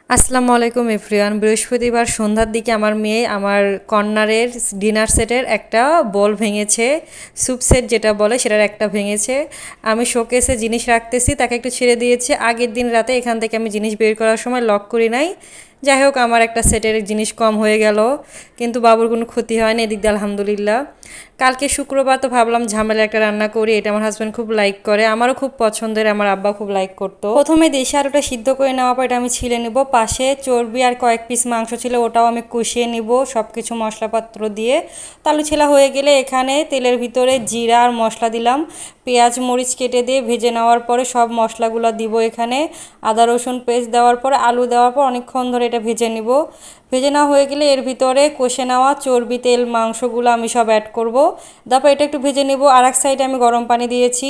আসসালামু আলাইকুম এভরিওয়ান। বৃহস্পতিবার সন্ধ্যার দিকে আমার মেয়ে আমার কর্নারের ডিনার সেটের একটা বল ভেঙেছে, স্যুপ সেট যেটা বলে সেটার একটা ভেঙেছে। আমি শোকেসে জিনিস রাখতেছি, তাকে একটু ছেড়ে দিয়েছে। আগের দিন রাতে এখান থেকে আমি জিনিস বের করার সময় লক করি নাই। যাই হোক, আমার একটা সেটের জিনিস কম হয়ে গেল, কিন্তু বাবুর কোনো ক্ষতি হয়নি, এদিক দিয়ে আলহামদুলিল্লাহ। কালকে শুক্রবার, তো ভাবলাম ঝামেলা একটা রান্না করি। এটা আমার হাজব্যান্ড খুব লাইক করে, আমারও খুব পছন্দের, আমার আব্বা খুব লাইক করতো। প্রথমে দেশি আলুটা সিদ্ধ করে নেওয়ার পর এটা আমি ছিলে নেব। পাশে চর্বি আর কয়েক পিস মাংস ছিল, ওটাও আমি কষিয়ে নিব সব কিছু মশলাপত্র দিয়ে। আলু ছেলা হয়ে গেলে এখানে তেলের ভিতরে জিরা আর মশলা দিলাম, পেঁয়াজ মরিচ কেটে দিয়ে ভেজে নেওয়ার পরে সব মশলাগুলো দিব এখানে। আদা রসুন পেস্ট দেওয়ার পর আলু দেওয়ার পর অনেকক্ষণ ধরে এটা ভেজে নিব। ভেজে নেওয়া হয়ে গেলে এর ভিতরে কষে নেওয়া চর্বি তেল মাংসগুলো আমি সব অ্যাড করব। তারপর এটা একটু ভেজে নেব। আর এক সাইডে আমি গরম পানি দিয়েছি,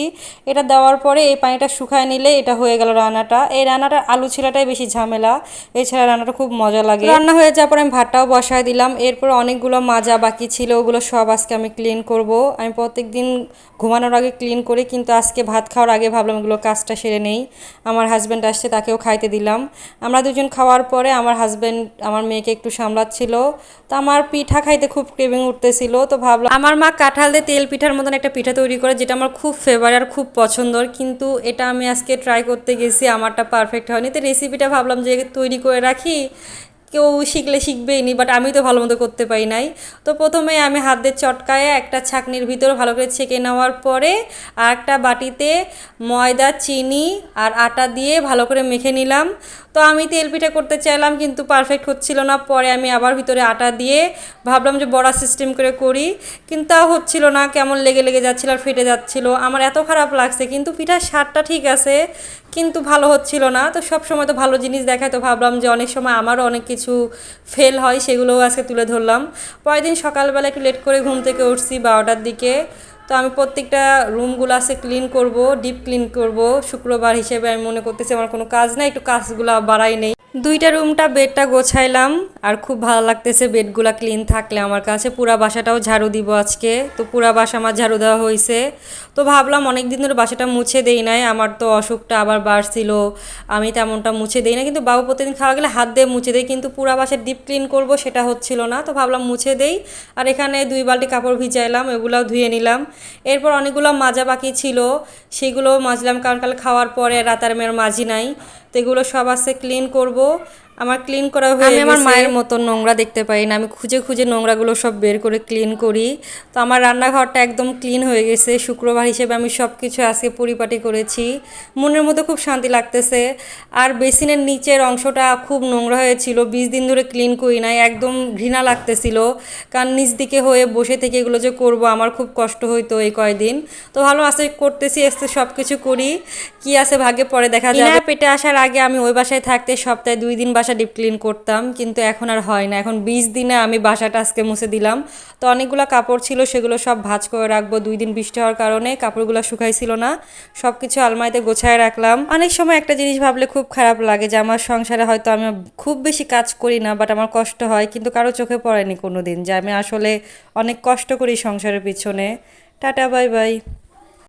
এটা দেওয়ার পরে এই পানিটা শুকায় নিলে এটা হয়ে গেল রান্নাটা। এই রান্নাটার আলু ছিলাটাই বেশি ঝামেলা, এছাড়া রান্নাটা খুব মজা লাগে। রান্না হয়ে যাওয়ার পর আমি ভাতটাও বসায় দিলাম। এরপর অনেকগুলো মাজা বাকি ছিল, ওগুলো সব আজকে আমি ক্লিন করব। আমি প্রত্যেক দিন ঘুমানোর আগে ক্লিন করি, কিন্তু আজকে ভাত খাওয়ার আগে ভাবলাম এগুলো কাজটা সেরে নেই। আমার হাজব্যান্ড আসছে, তাকেও খাইতে দিলাম। আমরা দুজন খাওয়ার পরে আমার হাজব্যান্ড আমার মেয়েকে একটু সামলাচ্ছিল। তো আমার পিঠা খাইতে খুব ক্রেভিং উঠতেছিল, তো ভাবলাম আমার মা কাঁঠাল দিয়ে তেল পিঠার মতন একটা পিঠা তৈরি করে, যেটা আমার খুব ফেভারিট আর খুব পছন্দর, কিন্তু এটা আমি আজকে ট্রাই করতে গেছি, আমারটা পারফেক্ট হয়নি। তো রেসিপিটা ভাবলাম যে তৈরি করে রাখি, কেউ শিখলে শিখবেই নি, বাট আমি তো ভালো মতো করতে পারি নাই। তো প্রথমে আমি হাত দিয়ে চটকায় একটা ছাঁকনির ভিতরে ভালো করে ছেঁকে নেওয়ার পরে আর একটা বাটিতে ময়দা চিনি আর আটা দিয়ে ভালো করে মেখে নিলাম। তো আমি তেল পিঠা করতে চাইলাম, কিন্তু পারফেক্ট হচ্ছিল না। পরে আমি আবার ভিতরে আটা দিয়ে ভাবলাম যে বড়া সিস্টেম করে করি, কিন্তু তাও হচ্ছিল না, কেমন লেগে লেগে যাচ্ছিল আর ফেটে যাচ্ছিল। আমার এত খারাপ লাগছে, কিন্তু পিঠার স্বাদটা ঠিক আছে, কিন্তু ভালো হচ্ছিল না। তো সব সময় তো ভালো জিনিস দেখায়, তো ভাবলাম যে অনেক সময় আমারও অনেক কিছু ফেল হয়, সেগুলোও আজকে তুলে ধরলাম। পরের দিন সকালবেলা একটু লেট করে ঘুম থেকে উঠছি 12টার দিকে। তো আমি প্রত্যেকটা রুমগুলো আছে ক্লিন করব, ডিপ ক্লিন করব। শুক্রবার হিসেবে আমি মনে করতেছি আমার কোনো কাজ নাই, একটু কাজগুলো বাড়াই নেই। দুইটা রুমটা বেডটা গোছাইলাম, আর খুব ভালো লাগতেছে বেডগুলো ক্লিন থাকলে আমার কাছে। পুরা বাসাটাও ঝাড়ু দিব আজকে, তো পুরা বাসা আমার ঝাড়ু দেওয়া হয়েছে। তো ভাবলাম অনেক দিন ধরে বাসাটা মুছে দেই নাই, আমার তো অসুখটা আবার বাড়ছিল, আমি তেমনটা মুছে দেই না। কিন্তু বাবু প্রতিদিন খাওয়া গেলে হাত দিয়ে মুছে দেয়, কিন্তু পুরা বাসা ডিপ ক্লিন করব সেটা হচ্ছিল না। তো ভাবলাম মুছে দেই। আর এখানে 2 বালতি কাপড় ভিজাইলাম, এগুলাও ধুয়ে নিলাম। এরপর অনেকগুলো মাজা বাকি ছিল, সেগুলোও মাজলাম, কারণ কাল খাওয়ার পরে রাতার মেয়ের মাজি নাই। তো এগুলো সব আছে ক্লিন করব। আমার ক্লিন করা হয়ে গেছে। আমি আমার মায়ের মতো নোংরা দেখতে পাই না, আমি খুঁজে খুঁজে নোংরাগুলো সব বের করে ক্লিন করি। তো আমার রান্নাঘরটা একদম ক্লিন হয়ে গেছে। শুক্রবার হিসেবে আমি সব কিছু আজকে পরিপাটি করেছি, মনের মধ্যে খুব শান্তি লাগতেছে। আর বেসিনের নিচের অংশটা খুব নোংরা হয়েছিল, 20 দিন ধরে ক্লিন করি নাই, একদম ঘৃণা লাগতেছিল। কারণ নিচ দিকে হয়ে বসে থেকে এগুলো যে করব আমার খুব কষ্ট হইতো এই কয়দিন। তো ভালো আছে, করতেছি, আস্তে সব কিছু করি, কি আছে ভাগ্যে পরে দেখা যাবে। পেটে আসার আগে আমি ওই বাসায় থাকতে সপ্তাহে 2 দিন বাসা ডিপ ক্লিন করতাম, কিন্তু এখন আর হয় না। এখন 20 দিনে আমি বাসাটা আজকে মুছে দিলাম। তো অনেকগুলো কাপড় ছিল, সেগুলো সব ভাঁজ করে রাখবো। 2 দিন বৃষ্টি হওয়ার কারণে কাপড়গুলো শুকাইছিল না, সব কিছু আলমারিতে গোছায় রাখলাম। অনেক সময় একটা জিনিস ভাবলে খুব খারাপ লাগে যে আমার সংসারে হয়তো আমি খুব বেশি কাজ করি না, বাট আমার কষ্ট হয়, কিন্তু কারো চোখে পড়েনি কোনো দিন যে আমি আসলে অনেক কষ্ট করি সংসারের পিছনে। Tata, bye bye.